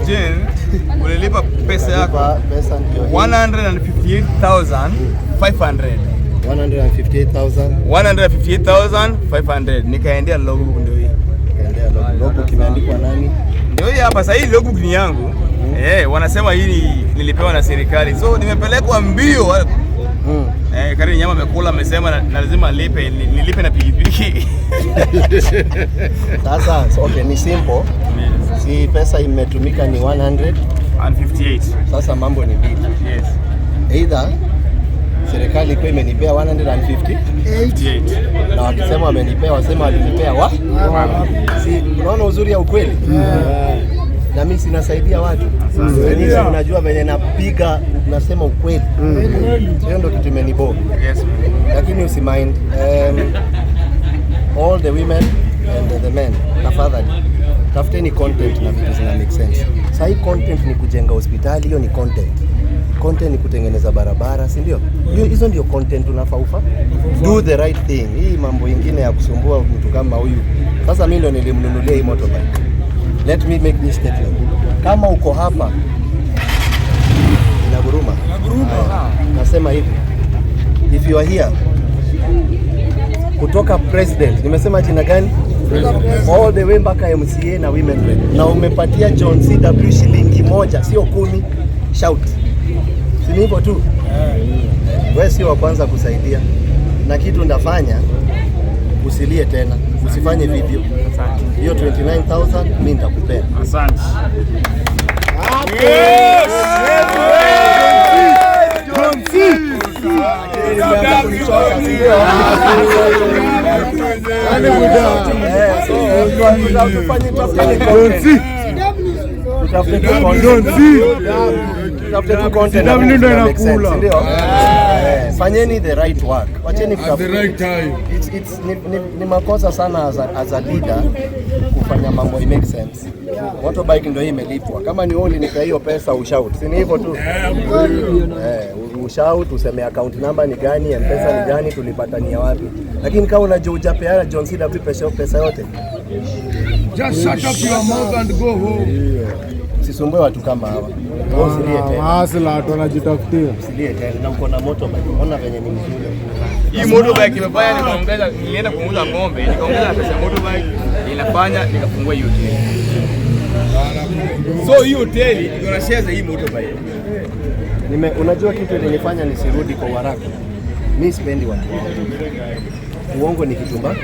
Jen, ulilipa pesa yako 158,500. 158,500 nikaendea logbook ndio hii. Logbook imeandikwa nani? Ndio hii hapa sasa, hii logbook ni yangu. Wanasema hii nilipewa na serikali. So nimepelekwa mbio. Kari nyama amekula, amesema na lazima nilipe na pikipiki. Sasa okay, ni simple. Si pesa imetumika ni 158. Sasa mambo ni mbili. Yes. Either serikali kwa imenipea 158 na wakisema wamenipea wasema walinipea si unaona uzuri ya ukweli. Na mimi sinasaidia watu. Sasa unajua venye napiga nasema ukweli. Hiyo ndio kitu imenibo. Yes. Lakini usimind all the women and the men, tafadhali tafuteni content na vitu zina make sense. Sasa hii content ni kujenga hospitali, hiyo ni content. Content ni kutengeneza barabara, si ndio? Hizo ndio content unafaufa. Do the right thing. Hii mambo ingine ya kusumbua mtu kama huyu. Sasa mimi ndio nilimnunulia hii motorbike. Let me make this statement. Kama uko hapa inaguruma. Nasema hivi. If you are here kutoka president, nimesema jina gani? All the way mpaka MCA na women rep. Na umepatia John CW shilingi 1, sio 10. Shout. Si hivyo tu. Wewe sio wa kwanza kusaidia. Na kitu ndafanya usilie tena. Usifanye video. Hiyo 29,000 mimi nitakupea. Asante. Fanyeni the right work. Wacheni at the right time. Ni makosa sana as a leader kufanya mambo i make sense. Motorbike ndio hii imelipwa. Kama ni only nipe hiyo pesa ushout. Si ni hivyo tu. Ushout useme account number ni gani, M-Pesa ni gani, tulipatania wapi. Lakini kama unajua hujapeana John CW pesa yote. Just shut up your mouth and go home. Usisumbue watu kama hawa. Usilie tena. Hasla watu wanajitafutia. Usilie tena. Na uko na motorbike. Ona venye ni mzuri. Hii motorbike imefanya nikaongeza, nilienda kuuza ng'ombe, nikaongeza pesa motorbike, inafanya nikafungua hiyo hoteli. So hiyo hoteli iko na shares za hii motorbike. Unajua kitu ilinifanya nisirudi kwa haraka. Mimi sipendi watu. Uongo ni kitu mbaya.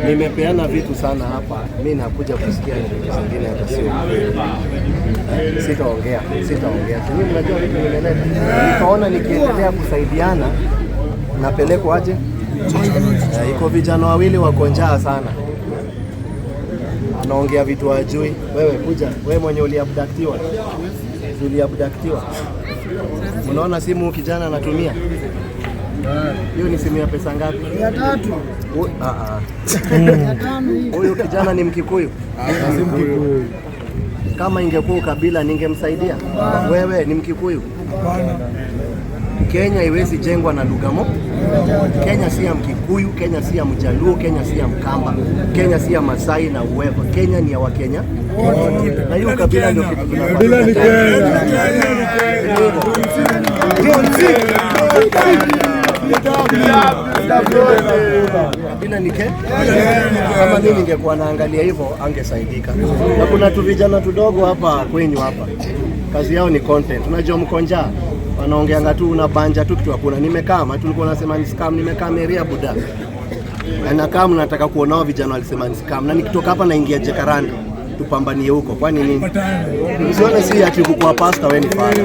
Nimepeana vitu sana hapa. Mimi nakuja kusikia vitu zingine hata sio. Sitaongea. Mimi mnajua vitu nimeleta. Nikaona nikiendelea kusaidiana napelekwa aje? Iko vijana wawili wako njaa sana. Anaongea vitu hajui. Wewe kuja. Wewe mwenye uliabductiwa. Unaona simu kijana anatumia? Hiyo ni simu ya pesa ngapi? 300. Huyu kijana ni Mkikuyu? Si Mkikuyu. Kama ingekuwa kabila ningemsaidia. Wewe ni Mkikuyu? Kenya haiwezi jengwa na lugha moja. Kenya si ya Mkikuyu, Kenya si ya Mjaluo, Kenya si ya Mkamba, Kenya si ya Masai na uwepa. Kenya ni ya Wakenya. Na hiyo kabila ndio kitu kabila ni Kenya. Kabila ni Kenya. Kama mimi ningekuwa naangalia hivyo angesaidika. Na kuna tu vijana tudogo hapa kwenyu hapa. Kazi yao ni content. Unajua mkonja wanaongeanga tu unabanja tu kitu hakuna. Nimekama tulikuwa nasema ni scam, nimekaa area buda. Na kama nataka kuonao vijana walisema ni scam. Na nikitoka hapa naingia Jacaranda tupambanie huko. Kwani nini? Usione si ati kwa pasta wewe ni fara.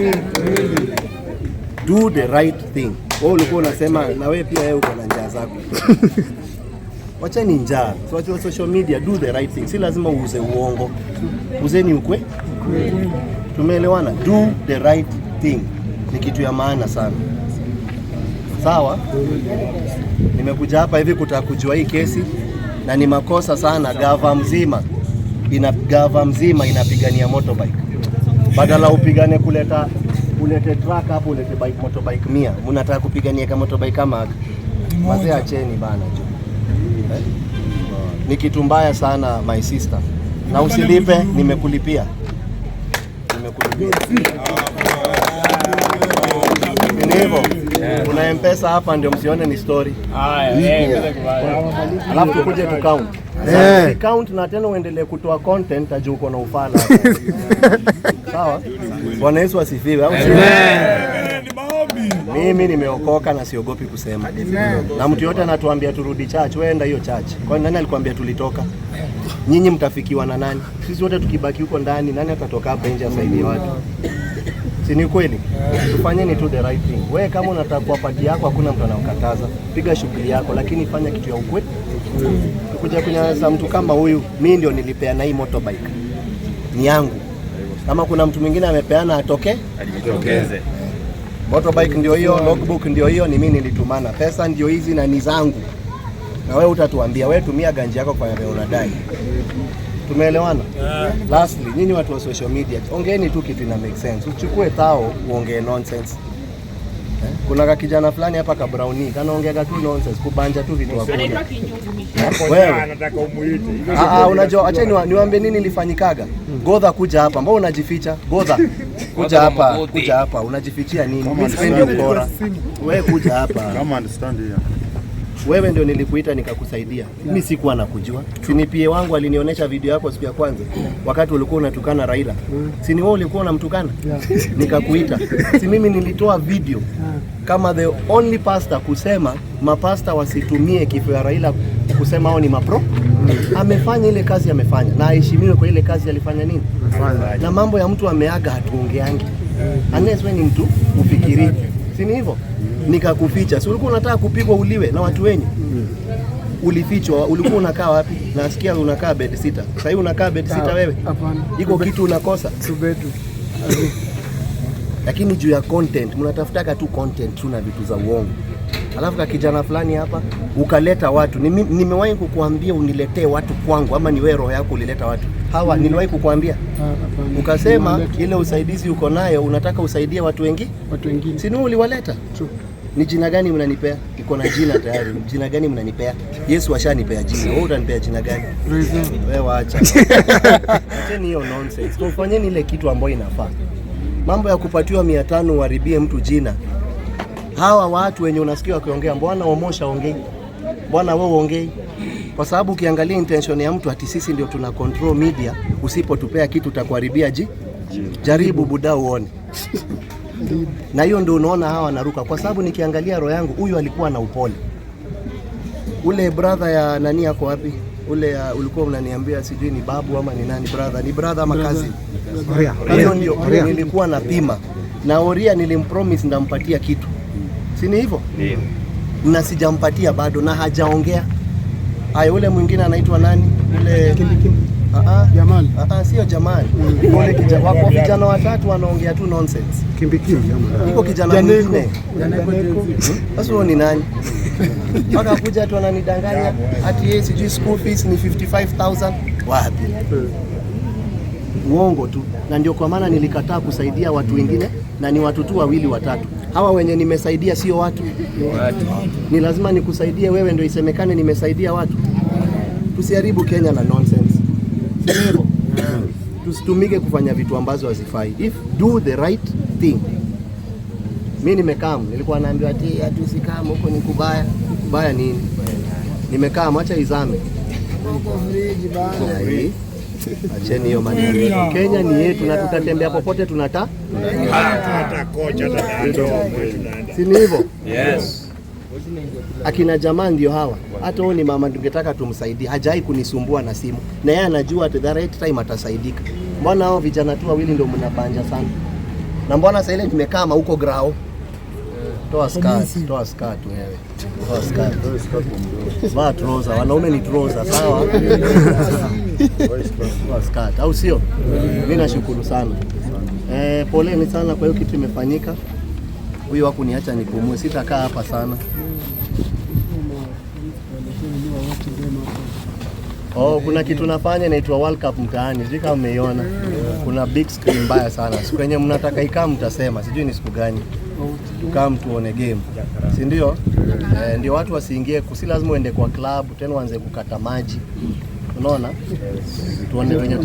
Do the right thing. Wewe ulikuwa unasema na wewe pia wewe uko na njaa zako. Wacha ni njaa. So wacha social media, do the right thing. Si lazima uuze uongo. Uzeni ukwe. Tumeelewana? Do the right thing. Ni kitu ya maana sana. Sawa? Nimekuja hapa hivi kutaka kujua hii kesi na ni makosa sana gava mzima inapigania motorbike. Badala upigane ulete truck hapo, ulete bike motorbike 100. Mnataka kupigania kama motorbike kama haka. Wazee acheni bana jo. Ni kitu mbaya sana my sister. na usilipe, nimekulipia. Hivyo kuna M-Pesa hapa, ndio msione ni story. Alafu tukuje tu count. Count na tena uendelee kutoa content ajue uko na ufala. Sawa? Bwana Yesu asifiwe. Mimi nimeokoka na siogopi kusema. Na mtu yote anatuambia turudi church, wewe enda hiyo church. Kwa nani alikwambia tulitoka? Nyinyi mtafikiwa na nani? Sisi wote tukibaki huko ndani, nani atatoka hapa nje asaidie watu? Si ni kweli? Tufanyeni tu the right thing. Wewe kama unataka kwa party yako, hakuna mtu anakukataza. Piga shughuli yako, lakini fanya kitu ya ukweli. Kuja kunyanyasa mtu kama huyu, mimi ndio nilipeana hii motorbike. Ni yangu. Kama kuna mtu mwingine amepeana atoke, ajitokeze. Motorbike ndio hiyo, logbook ndio hiyo, ni mimi nilitumana. Pesa ndio hizi na ni zangu. Na wewe utatuambia, wewe tumia ganji yako kwa yale unadai. Tumeelewana? Lastly, nyinyi watu wa social media, ongeeni tu kitu ina make sense. Uchukue tao uongee nonsense. Kuna kijana fulani hapa ka Brownie, kanaongea tu nonsense, kubanja tu vitu hapo. Wewe anataka umuite. Unajua acha niwaambie nini nilifanyikaga. Godha kuja hapa, mbona unajificha? Godha kuja hapa, unajifichia nini? Mimi sipendi ubora. Wewe kuja hapa. Kama understand here. Wewe ndio nilikuita nikakusaidia. Mimi sikuwa nakujua. Sinipie wangu alinionyesha video yako siku ya kwanza. Wakati ulikuwa unatukana Raila. Si ni wewe ulikuwa unamtukana? Nikakuita. Si mimi nilitoa video kama the only pastor kusema mapasta wasitumie kifo ya Raila kusema hao ni mapro. Amefanya ile kazi amefanya. Na aheshimiwe kwa ile kazi alifanya nini? Na mambo ya mtu ameaga hatuongeangi. Unless wewe ni mtu ufikiri. Si ni hivyo? Nikakuficha. Si ulikuwa unataka kupigwa uliwe na watu wengi? Ulifichwa, ulikuwa unakaa wapi? Nasikia unakaa bed sitter. Sasa hivi unakaa bed sitter wewe? Hapana. Iko kitu unakosa? Subetu. Lakini juu ya content, mnatafutaka tu content tu na vitu za uongo. Alafu ka kijana fulani hapa ukaleta watu. Nimewahi kukuambia uniletee watu kwangu ama ni wewe roho yako ulileta watu? Hawa niliwahi kukuambia? Ukasema ile usaidizi uko nayo unataka usaidie watu wengi? Watu wengine. Si ni uliwaleta? Ni jina gani mnanipea? Iko na jina tayari. Jina gani mnanipea? Yesu ashanipea jina. Wewe utanipea jina gani? Wewe acha. Acheni hiyo nonsense. Tufanyeni ile kitu ambayo inafaa. Mambo ya kupatiwa 500 uharibie mtu jina. Hawa watu wenye unasikia wakiongea, mbona Omosha ongei? Mbona wewe ongei? Kwa sababu ukiangalia intention ya mtu ati sisi ndio tuna control media, usipotupea kitu utakuharibia jaribu buda uone. Na hiyo ndio unaona hawa wanaruka, kwa sababu nikiangalia roho yangu huyu alikuwa na upole. Ule brother ya nani yako wapi? Ule ulikuwa unaniambia sijui ni babu ama ni nani brother? Ni brother ama kazi? Hiyo ndio nilikuwa napima. Na Oria nilimpromise ndampatia kitu. Si ni hivyo? Ndio. Na sijampatia bado na hajaongea. Haya, ule mwingine anaitwa nani? Ule Jamal. Sio Jamal. Ule kijana wako vijana watatu wanaongea tu nonsense. Iko kijana mwingine. Sasa huyo ni nani? Mpaka kuja tu ananidanganya ati yeye sijui school fees ni 55,000. Wapi? Uongo tu. Na ndio kwa maana nilikataa kusaidia watu wengine na ni watu tu wawili watatu. Hawa wenye nimesaidia sio watu. Ni lazima nikusaidie wewe ndio isemekane nimesaidia watu. Tusiharibu Kenya na nonsense. Sio. Tusitumike kufanya vitu ambazo hazifai. If do the right thing. Mimi nimekaa, nilikuwa naambiwa ati usikame huko ni kubaya. Kubaya nini? Nimekaa acha izame. Huko friji bana. Acheni hiyo maneno. Kenya ni yetu na tutatembea popote tunataka. Tutakocha tatato. Si ni hivyo? Yes. Akina jamaa ndio hawa. Hata huyu ni mama tungetaka tumsaidie. Hajai kunisumbua na simu. Na yeye anajua at the right time atasaidika. Mbona hao vijana tu wawili ndio mnabanja sana? Na mbona sasa ile tumekaa huko grao? Toa skirt wewe. Toa skirt. Vaa trouser, wanaume ni trouser, sawa? Toa skirt, au sio? Mimi nashukuru sana. Poleni sana kwa hiyo kitu imefanyika. Huyu hakuniacha nipumue, sitakaa hapa sana. Kuna kitu nafanya inaitwa World Cup mtaani. Sijui kama umeiona. Kuna big screen mbaya sana. Siku yenye mnataka ikaa mtasema, sijui ni siku gani. Tukaa tuone game. Si ndio? Ndio watu wasiingie, si lazima uende kwa club, tena uanze kukata maji. unaona, tuone venye